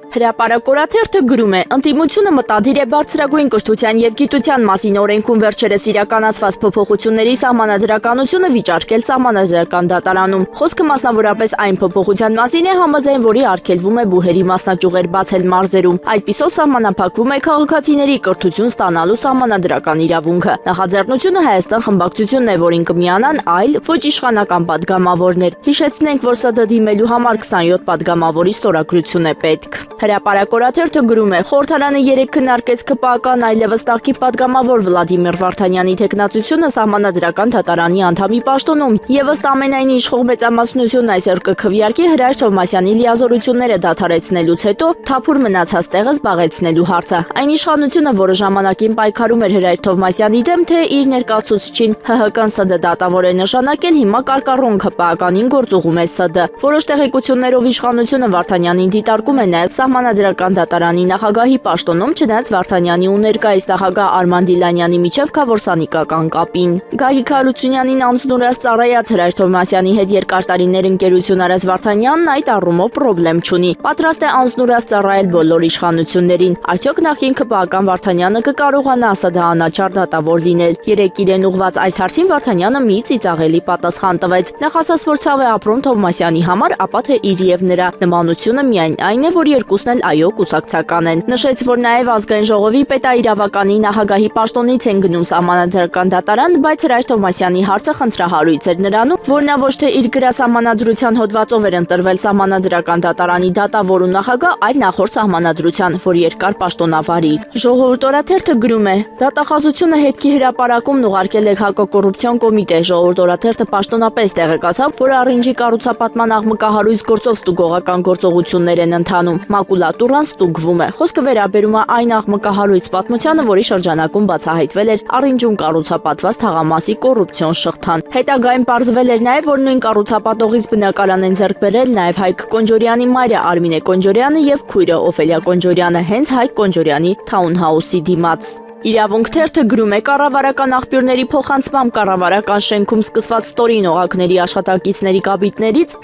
Հրապարակորաթերթը գրում է. ընդդիմությունը մտադիր է բարձրագույն կրթության և գիտության մասին օրենքում վերջերս իրականացված փոփոխությունների սահմանադրականությունը վիճարկել սահմանադրական դատարանում։ Խոսքը մասնավորապես այն փոփոխության մասին է, համաձայն որի արգելվում է բուհերի մասնաճյուղեր բացել մարզերում։ Այդպիսով սահմանափակվում է քաղաքացիների կրթություն ստանալու սահմանադրական իրավունքը։ Նախաձեռնությունը Հայաստան խմբակցությունն է, որին կմիանան այլ ոչ իշխանական պատգամավորներ։ Հիշեցնենք, որ ՍԴ դիմելու համար 27 պատգամավորի ստորագրություն է պետք։ Հրապարակորաթերթը գրում է. խորհրդարանը 3 քննարկեց ԿՊԱ-կան այլևս տաղկի պատգամավոր Վլադիմիր Վարդանյանի թեկնածությունը սահմանադրական դատարանի անդամի պաշտոնում եւ ըստ ամենայնի իշխող մեծամասնությունն այսօր կքվեարկի Հրայր Թովմասյանի լիազորությունները դադարեցնելուց հետո թափուր մնացած տեղը զբաղեցնելու հարցը։ Այն իշխանությունը, որը ժամանակին պայքարում էր Հրայր Թովմասյանի դեմ, թե իր ներկայացուցչին ՀՀԿ-ն ՍԴ դատավոր է նշանակել, հիմա կարկառոն ԿՊԱ-կանին գործուղում է ՍԴ։ Որոշ տեղեկություններով իշխանությունը Վարդանյանին դիտարկում է նաեւ Սահմանադրական դատարանի նախագահի պաշտոնում, չնայած Վարդանյանի ու ներկայիս նախագահ Արման Դիլանյանի միջև քավորսանիկական կապին։ Գագիկ Հարությունյանին անձնուրաց ծառայած Հրայր Թովմասյանի հետ երկար տարիներ ընկերություն արած Վարդանյանն այդ առումով պրոբլեմ չունի։ Պատրաստ է անձնուրաց ծառայել բոլոր իշխանություններին։ Արդյոք նախկին ԿՊԱ-կան Վարդանյանը կկարողանա ՍԴ անաչառ դատավոր լինել։ Երեկ իրեն ուղված այս հարցին Վարդանյանը մի ծիծաղելի պատասխան տվեց։ Նախ ասաց, որ ցավ է ապրում Թովմասյանի համար, ապա թե իր եւ նրա նմանությունը միայն այն է, որ երկուսն էլ այո կուսակցական են։ Նշեց, որ նաև ազգային ժողովի պետաիրավականի նախագահի պաշտոնից են գնում սահմանադրական դատարան, բայց Հրայր Թովմասյանի հարցը խնդրահարույց էր նրանում, որ նա ոչ թե իր գրասահմանադրության հոդվածով էր ընտրվել սահմանադրական դատարանի դատավոր ու նախագահ, այլ նախորդ սահմանադրության, որ երկար պաշտոնավարի։ Ժողովուրդ օրաթերթը գրում է. դատախազությունը հետքի հրապարակումն ուղարկել է հակակոռուպցիոն կոմիտե։ Ժողովուրդ օրաթերթը պաշտոնապես տեղեկացավ, որ առինջի կառուցապատման աղմկահարույց գործով ստուգողական գործողություններ են ընթանում։ Մակուլատուրան ստուգվում է։ Խոսքը վերաբերում է այն աղմկահարույց պատմությանը, որի շրջանակում բացահայտվել էր առինջում կառուցապատված թաղամասի կոռուպցիոն շղթան։ Հետագայում պարզվել էր նաև, որ նույն կառուցապատողից բնակարան են ձեռք բերել նաև Հայկ Կոնջորյանի մայրը Արմինե Կոնջորյանը եւ քույրը Օֆելիա Կոնջորյանը հենց Հայկ Կոնջորյանի թաունհաուսի դիմաց։ Իրավունք թերթը գրում է. կառավարական աղբյուրների փոխանցմամբ կառավարական շենքում սկսված ստորին օղակների աշխատակիցների կաբինետներից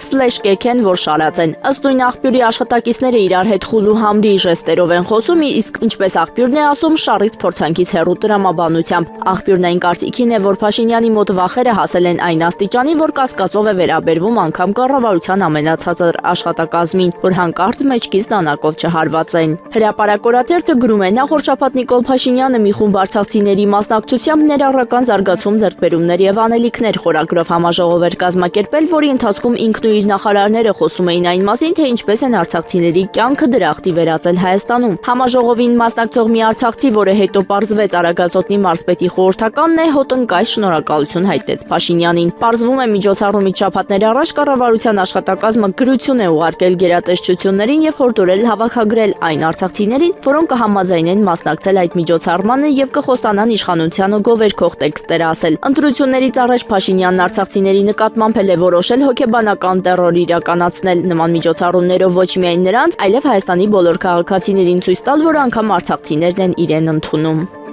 /կեք են, որ շարած են։ Ըստ նույն աղբյուրի աշխատակիցները իրար հետ խուլ ու համրի ժեստերով են խոսում, իսկ ինչպես աղբյուրն է ասում, շարից փորձանքից հեռու տրամաբանությամբ։ Աղբյուրն այն կարծիքին է, որ Փաշինյանի մոտ վախերը հասել են այն աստիճանի, որ կասկածով է վերաբերվում անգամ կառավարության ամենացածր աշխատակազմին, որ հանկարծ մեջքից դանակով չհարված են։ Հրապարակորաթերթը գրում է. նախորդ շաբաթ Նիկոլ Փաշինյանը մի խումբ արցախցիների մասնակցությամբ ներառական զարգացում, ձեռքբերումներ եւ անելիքներ խորագրով համաժողով էր կազմակերպել, որի ընթացքում ինքն ու իր նախարարները խոսում էին այն մասին, թե ինչպես են արցախցիների կյանքը դրախտի վերածել Հայաստանում։ Համաժողովին մասնակցող մի արցախցի, որը հետո պարզվեց Արագածոտնի մարզպետի խորհրդականն է, հոտնկայ շնորհակալություն հայտնեց Փաշինյանին։ Պարզվում է միջոցառումից շաբաթներ առաջ կառավարության աշխատակազմը գրություն է ուղարկել գերատեսչություններին եւ հորդորել հավաքագրել այն արցախցիներին, որոնք կհամաձայնեն մասնակցել այդ միջոցառմանը եւ կխոստանան իշխանությանը գովերքող տեքստեր ասել։ Ընտրություններից առաջ Փաշինյանն արցախցիների նկատմամբ էլ է որոշել հոգեբանական տեռոր իրականացնել նման միջոցառումներով ոչ միայն նրանց, այլև Հայաստանի բոլոր քաղաքացիներին ցույց տալ, որ անգամ արցախցիներն են իրեն ընդունում։